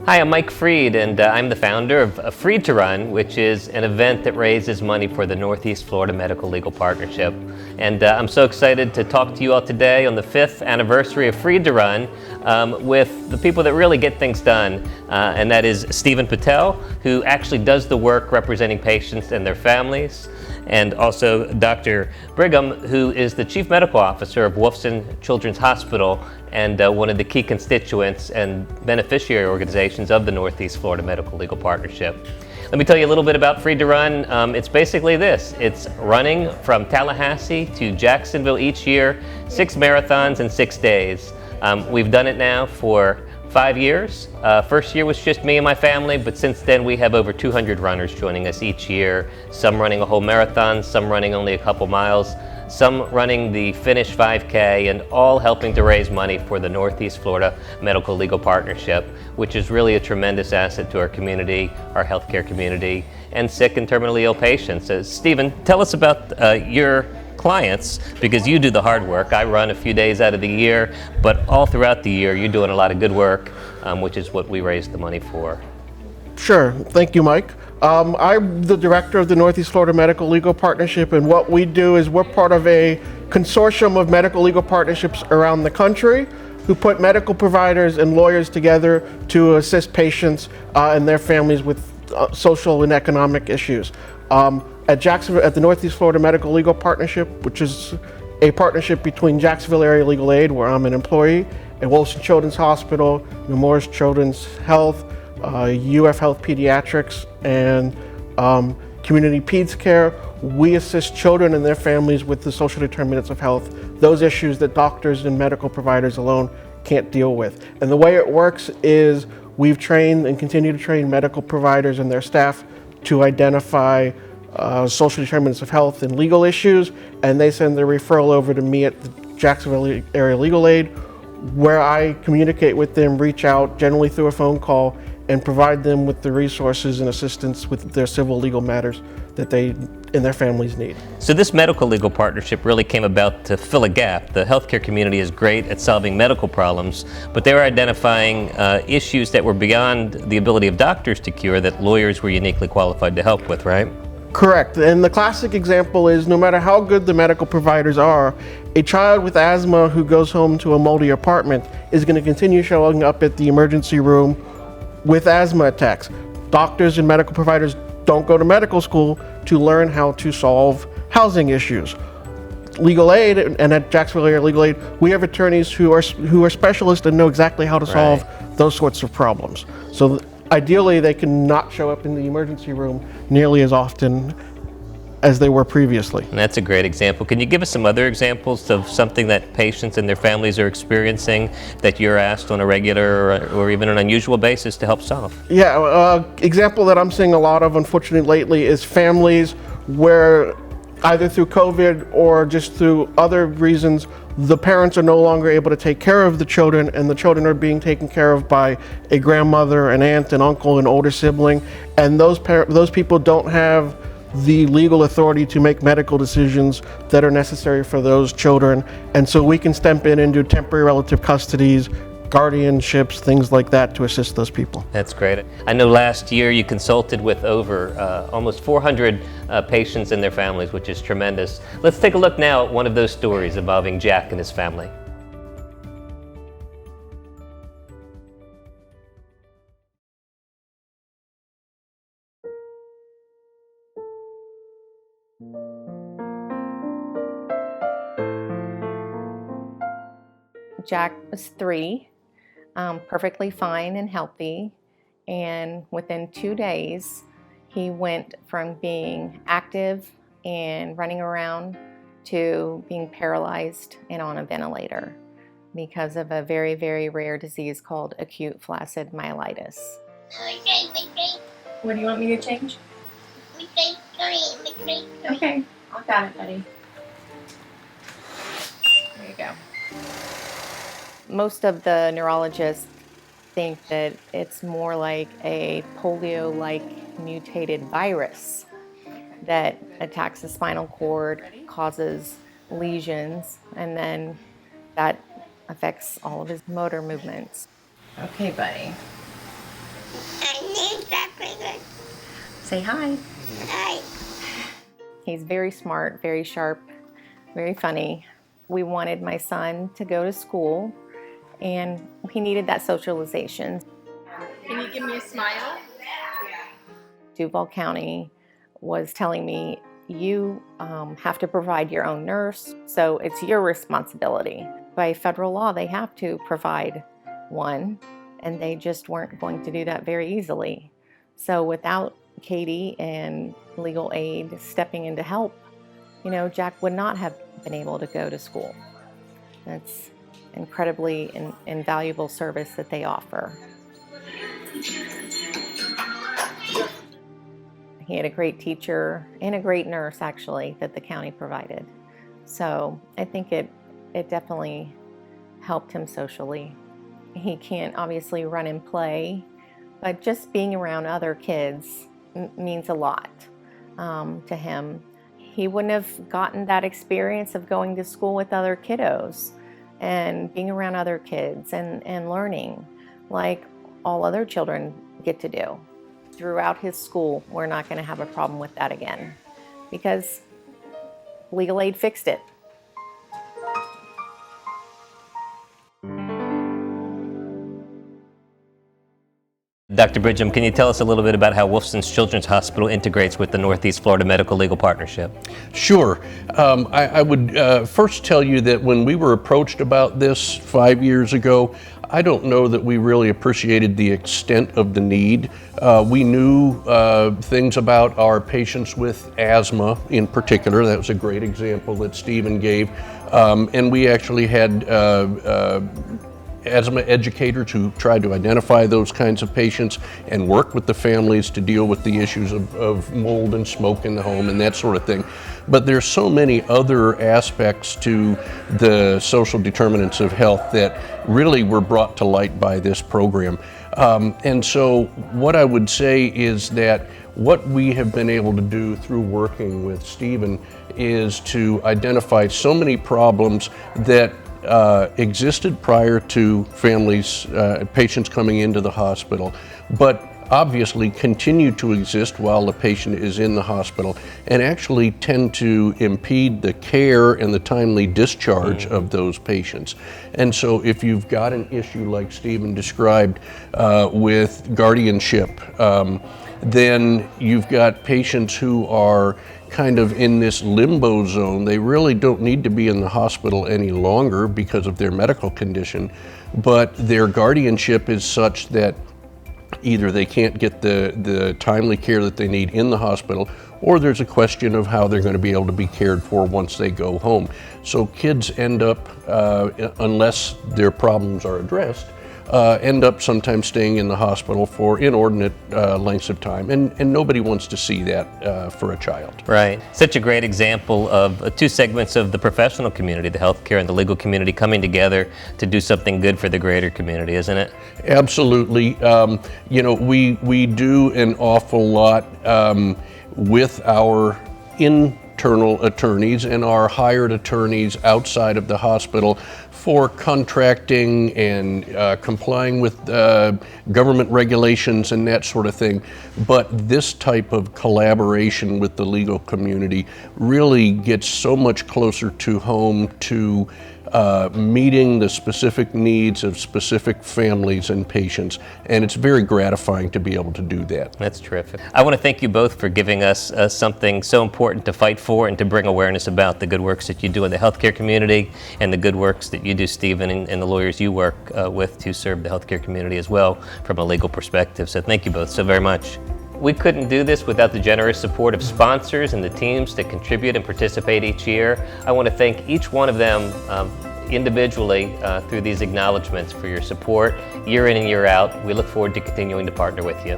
Hi, I'm Mike Freed, and I'm the founder of Freed to Run, which is an event that raises money for the Northeast Florida Medical Legal Partnership. And I'm so excited to talk to you all today on the 5th anniversary of Freed to Run with the people that really get things done, and that is Stephen Patel, who actually does the work representing patients and their families, and also Dr. Bridgham, who is the Chief Medical Officer of Wolfson Children's Hospital and one of the key constituents and beneficiary organizations of the Northeast Florida Medical Legal Partnership. Let me tell you a little bit about Freed to Run. It's basically this. It's running from Tallahassee to Jacksonville each year, 6 marathons in 6 days. We've done it now for 5 years. First year was just me and my family, but since then we have over 200 runners joining us each year, some running a whole marathon, some running only a couple miles, some running the Finish 5K, and all helping to raise money for the Northeast Florida Medical Legal Partnership, which is really a tremendous asset to our community, our healthcare community, and sick and terminally ill patients. Stephen, tell us about your clients, because you do the hard work. I run a few days out of the year, but all throughout the year you're doing a lot of good work, which is what we raise the money for. Sure. Thank you, Mike. I'm the director of the Northeast Florida Medical Legal Partnership, and what we do is we're part of a consortium of medical legal partnerships around the country who put medical providers and lawyers together to assist patients and their families with social and economic issues. At Jacksonville, at the Northeast Florida Medical Legal Partnership, which is a partnership between Jacksonville Area Legal Aid, where I'm an employee, and Wolfson Children's Hospital, Memorial Children's Health, UF Health Pediatrics, and Community Peds Care, we assist children and their families with the social determinants of health, those issues that doctors and medical providers alone can't deal with. And the way it works is we've trained and continue to train medical providers and their staff to identify social determinants of health and legal issues, and they send their referral over to me at the Jacksonville Area Legal Aid, where I communicate with them, reach out, generally through a phone call, and provide them with the resources and assistance with their civil legal matters that they and their families need. So this medical legal partnership really came about to fill a gap. The healthcare community is great at solving medical problems, but they were identifying issues that were beyond the ability of doctors to cure that lawyers were uniquely qualified to help with, right? Correct. And the classic example is no matter how good the medical providers are, a child with asthma who goes home to a moldy apartment is going to continue showing up at the emergency room with asthma attacks. Doctors and medical providers don't go to medical school to learn how to solve housing issues. Legal aid, and at Jacksonville Area Legal Aid, we have attorneys who are specialists and know exactly how to solve those sorts of problems. So ideally, they can not show up in the emergency room nearly as often as they were previously. And that's a great example. Can you give us some other examples of something that patients and their families are experiencing that you're asked on a regular or even an unusual basis to help solve? Yeah, example that I'm seeing a lot of, unfortunately, lately is families where either through COVID or just through other reasons, the parents are no longer able to take care of the children, and the children are being taken care of by a grandmother, an aunt, an uncle, an older sibling, and those people don't have the legal authority to make medical decisions that are necessary for those children. And so we can step in and do temporary relative custodies, guardianships, things like that to assist those people. That's great. I know last year you consulted with over almost 400 patients and their families, which is tremendous. Let's take a look now at one of those stories involving Jack and his family. Jack was 3, perfectly fine and healthy, and within 2 days he went from being active and running around to being paralyzed and on a ventilator because of a very, very rare disease called acute flaccid myelitis. What do you want me to change? Okay, I got it, buddy. There you go. Most of the neurologists think that it's more like a polio-like mutated virus that attacks the spinal cord, causes lesions, and then that affects all of his motor movements. Okay, buddy. Say hi. Hi. He's very smart, very sharp, very funny. We wanted my son to go to school, and he needed that socialization. Can you give me a smile? Duval County was telling me, you have to provide your own nurse, so it's your responsibility. By federal law, they have to provide one, and they just weren't going to do that very easily. So without Katie and legal aid stepping in to help, Jack would not have been able to go to school. That's incredibly invaluable service that they offer. He had a great teacher and a great nurse, actually, that the county provided. So I think it definitely helped him socially. He can't obviously run and play, but just being around other kids means a lot to him. He wouldn't have gotten that experience of going to school with other kiddos and being around other kids and learning like all other children get to do. Throughout his school, we're not going to have a problem with that again because legal aid fixed it. Dr. Bridgham, can you tell us a little bit about how Wolfson's Children's Hospital integrates with the Northeast Florida Medical Legal Partnership? Sure. I would first tell you that when we were approached about this 5 years ago, I don't know that we really appreciated the extent of the need. We knew things about our patients with asthma in particular. That was a great example that Stephen gave. And we actually had asthma educators who tried to identify those kinds of patients and work with the families to deal with the issues of mold and smoke in the home and that sort of thing. But there's so many other aspects to the social determinants of health that really were brought to light by this program. And so what I would say is that what we have been able to do through working with Stephen is to identify so many problems that existed prior to families, patients coming into the hospital, but obviously continue to exist while the patient is in the hospital and actually tend to impede the care and the timely discharge of those patients. And so if you've got an issue like Stephen described with guardianship, then you've got patients who are kind of in this limbo zone. They really don't need to be in the hospital any longer because of their medical condition, but their guardianship is such that either they can't get the timely care that they need in the hospital, or there's a question of how they're going to be able to be cared for once they go home. So kids end up, unless their problems are addressed, end up sometimes staying in the hospital for inordinate lengths of time, and nobody wants to see that for a child. Right. Such a great example of two segments of the professional community, the healthcare and the legal community, coming together to do something good for the greater community, isn't it? Absolutely. We do an awful lot with our internal attorneys and our hired attorneys outside of the hospital for contracting and complying with government regulations and that sort of thing. But this type of collaboration with the legal community really gets so much closer to home, to meeting the specific needs of specific families and patients, and it's very gratifying to be able to do that. That's terrific. I want to thank you both for giving us something so important to fight for and to bring awareness about the good works that you do in the healthcare community and the good works that you do, Stephen, and the lawyers you work with to serve the healthcare community as well from a legal perspective. So thank you both so very much. We couldn't do this without the generous support of sponsors and the teams that contribute and participate each year. I want to thank each one of them individually through these acknowledgments for your support year in and year out. We look forward to continuing to partner with you.